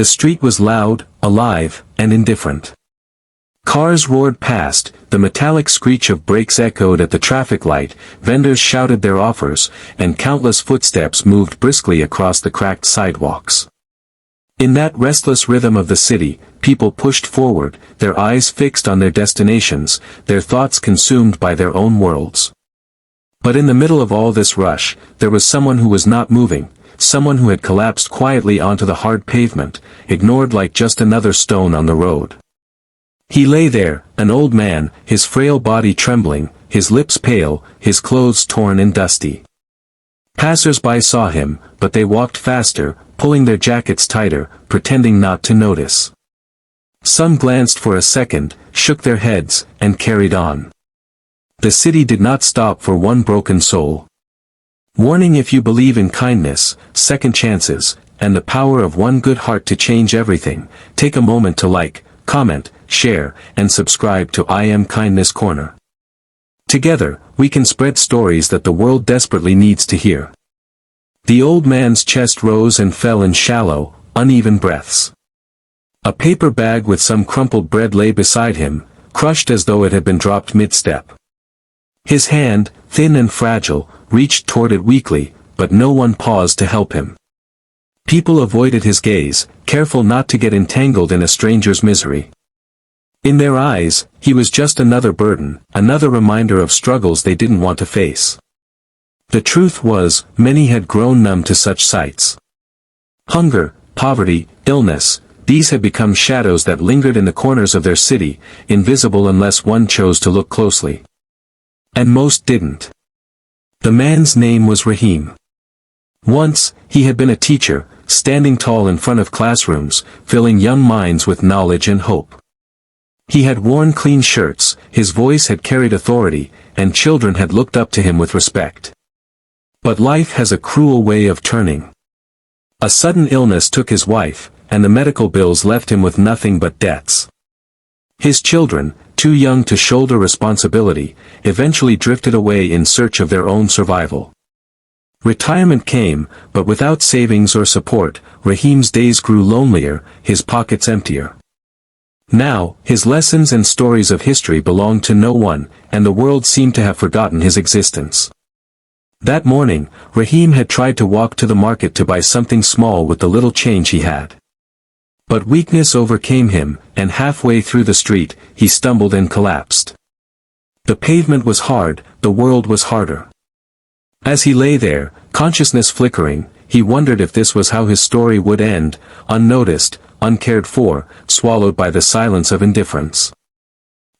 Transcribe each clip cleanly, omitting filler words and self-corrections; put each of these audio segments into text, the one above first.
The street was loud, alive, and indifferent. Cars roared past, the metallic screech of brakes echoed at the traffic light, vendors shouted their offers, and countless footsteps moved briskly across the cracked sidewalks. In that restless rhythm of the city, people pushed forward, their eyes fixed on their destinations, their thoughts consumed by their own worlds. But in the middle of all this rush, there was someone who was not moving, someone who had collapsed quietly onto the hard pavement, ignored like just another stone on the road. He lay there, an old man, his frail body trembling, his lips pale, his clothes torn and dusty. Passers-by saw him, but they walked faster, pulling their jackets tighter, pretending not to notice. Some glanced for a second, shook their heads, and carried on. The city did not stop for one broken soul. Warning: if you believe in kindness, second chances, and the power of one good heart to change everything, take a moment to like, comment, share, and subscribe to I Am Kindness Corner. Together, we can spread stories that the world desperately needs to hear. The old man's chest rose and fell in shallow, uneven breaths. A paper bag with some crumpled bread lay beside him, crushed as though it had been dropped mid-step. His hand, thin and fragile, reached toward it weakly, but no one paused to help him. People avoided his gaze, careful not to get entangled in a stranger's misery. In their eyes, he was just another burden, another reminder of struggles they didn't want to face. The truth was, many had grown numb to such sights. Hunger, poverty, illness, these had become shadows that lingered in the corners of their city, invisible unless one chose to look closely. And most didn't. The man's name was Rahim. Once, he had been a teacher, standing tall in front of classrooms, filling young minds with knowledge and hope. He had worn clean shirts, his voice had carried authority, and children had looked up to him with respect. But life has a cruel way of turning. A sudden illness took his wife, and the medical bills left him with nothing but debts. His children, too young to shoulder responsibility, eventually drifted away in search of their own survival. Retirement came, but without savings or support, Rahim's days grew lonelier, his pockets emptier. Now, his lessons and stories of history belonged to no one, and the world seemed to have forgotten his existence. That morning, Rahim had tried to walk to the market to buy something small with the little change he had. But weakness overcame him, and halfway through the street, he stumbled and collapsed. The pavement was hard, the world was harder. As he lay there, consciousness flickering, he wondered if this was how his story would end, unnoticed, uncared for, swallowed by the silence of indifference.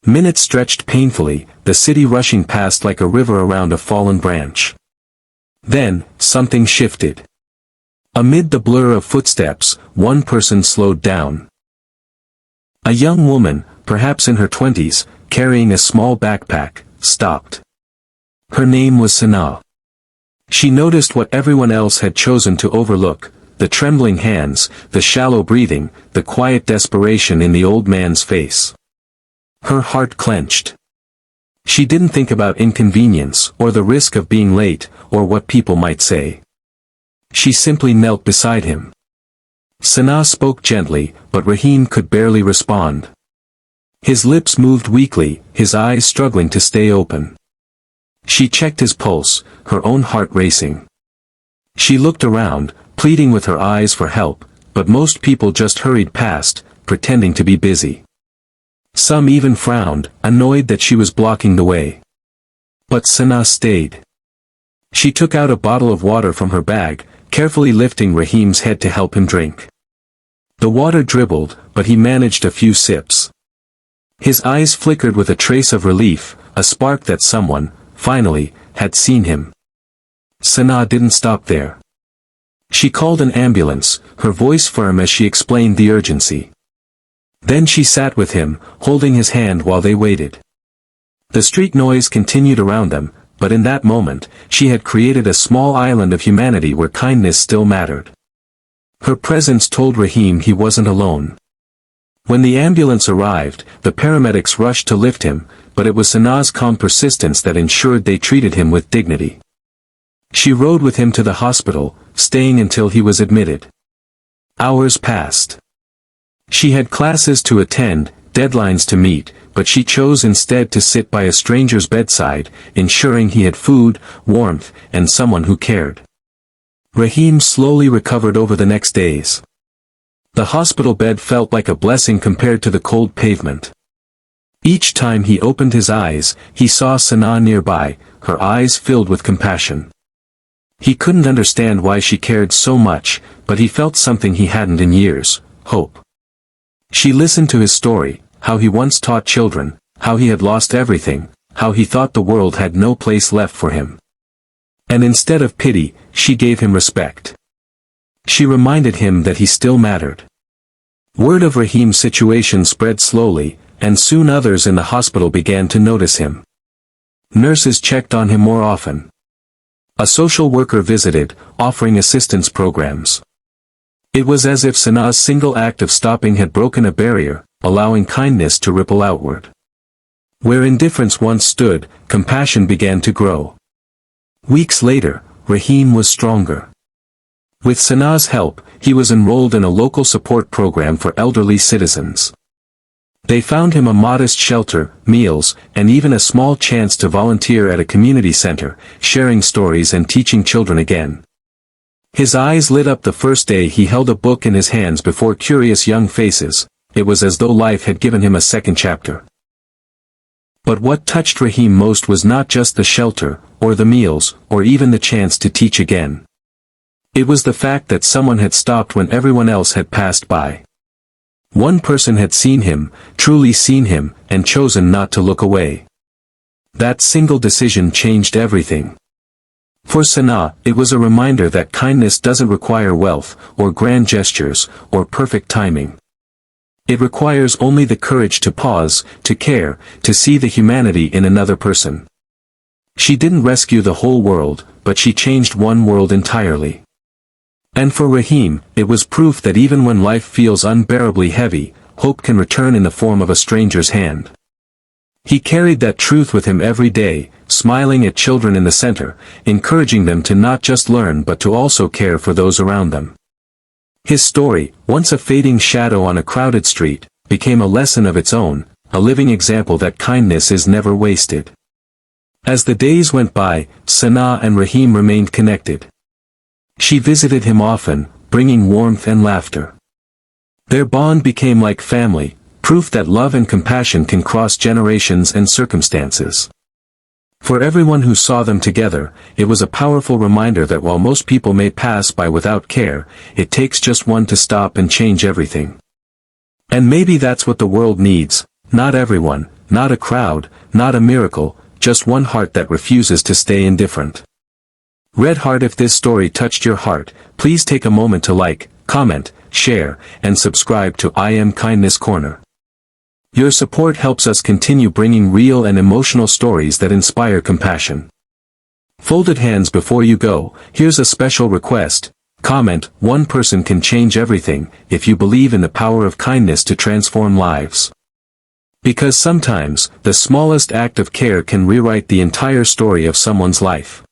Minutes stretched painfully, the city rushing past like a river around a fallen branch. Then, something shifted. Amid the blur of footsteps, one person slowed down. A young woman, perhaps in her 20s, carrying a small backpack, stopped. Her name was Sana. She noticed what everyone else had chosen to overlook: the trembling hands, the shallow breathing, the quiet desperation in the old man's face. Her heart clenched. She didn't think about inconvenience, or the risk of being late, or what people might say. She simply knelt beside him. Sana spoke gently, but Rahim could barely respond. His lips moved weakly, his eyes struggling to stay open. She checked his pulse, her own heart racing. She looked around, pleading with her eyes for help, but most people just hurried past, pretending to be busy. Some even frowned, annoyed that she was blocking the way. But Sana stayed. She took out a bottle of water from her bag, carefully lifting Rahim's head to help him drink. The water dribbled, but he managed a few sips. His eyes flickered with a trace of relief, a spark that someone, finally, had seen him. Sana didn't stop there. She called an ambulance, her voice firm as she explained the urgency. Then she sat with him, holding his hand while they waited. The street noise continued around them, but in that moment, she had created a small island of humanity where kindness still mattered. Her presence told Rahim he wasn't alone. When the ambulance arrived, the paramedics rushed to lift him, but it was Sana's calm persistence that ensured they treated him with dignity. She rode with him to the hospital, staying until he was admitted. Hours passed. She had classes to attend, deadlines to meet, but she chose instead to sit by a stranger's bedside, ensuring he had food, warmth, and someone who cared. Rahim slowly recovered over the next days. The hospital bed felt like a blessing compared to the cold pavement. Each time he opened his eyes, he saw Sana nearby, her eyes filled with compassion. He couldn't understand why she cared so much, but he felt something he hadn't in years: hope. She listened to his story, how he once taught children, how he had lost everything, how he thought the world had no place left for him. And instead of pity, she gave him respect. She reminded him that he still mattered. Word of Rahim's situation spread slowly, and soon others in the hospital began to notice him. Nurses checked on him more often. A social worker visited, offering assistance programs. It was as if Sana's single act of stopping had broken a barrier, allowing kindness to ripple outward. Where indifference once stood, compassion began to grow. Weeks later, Rahim was stronger. With Sana's help, he was enrolled in a local support program for elderly citizens. They found him a modest shelter, meals, and even a small chance to volunteer at a community center, sharing stories and teaching children again. His eyes lit up the first day he held a book in his hands before curious young faces. It was as though life had given him a second chapter. But what touched Rahim most was not just the shelter, or the meals, or even the chance to teach again. It was the fact that someone had stopped when everyone else had passed by. One person had seen him, truly seen him, and chosen not to look away. That single decision changed everything. For Sana, it was a reminder that kindness doesn't require wealth, or grand gestures, or perfect timing. It requires only the courage to pause, to care, to see the humanity in another person. She didn't rescue the whole world, but she changed one world entirely. And for Rahim, it was proof that even when life feels unbearably heavy, hope can return in the form of a stranger's hand. He carried that truth with him every day, smiling at children in the center, encouraging them to not just learn but to also care for those around them. His story, once a fading shadow on a crowded street, became a lesson of its own, a living example that kindness is never wasted. As the days went by, Sana and Rahim remained connected. She visited him often, bringing warmth and laughter. Their bond became like family, proof that love and compassion can cross generations and circumstances. For everyone who saw them together, it was a powerful reminder that while most people may pass by without care, it takes just one to stop and change everything. And maybe that's what the world needs: not everyone, not a crowd, not a miracle, just one heart that refuses to stay indifferent. Red Heart, if this story touched your heart, please take a moment to like, comment, share, and subscribe to I Am Kindness Corner. Your support helps us continue bringing real and emotional stories that inspire compassion. Folded hands before you go, here's a special request. Comment: one person can change everything, if you believe in the power of kindness to transform lives. Because sometimes, the smallest act of care can rewrite the entire story of someone's life.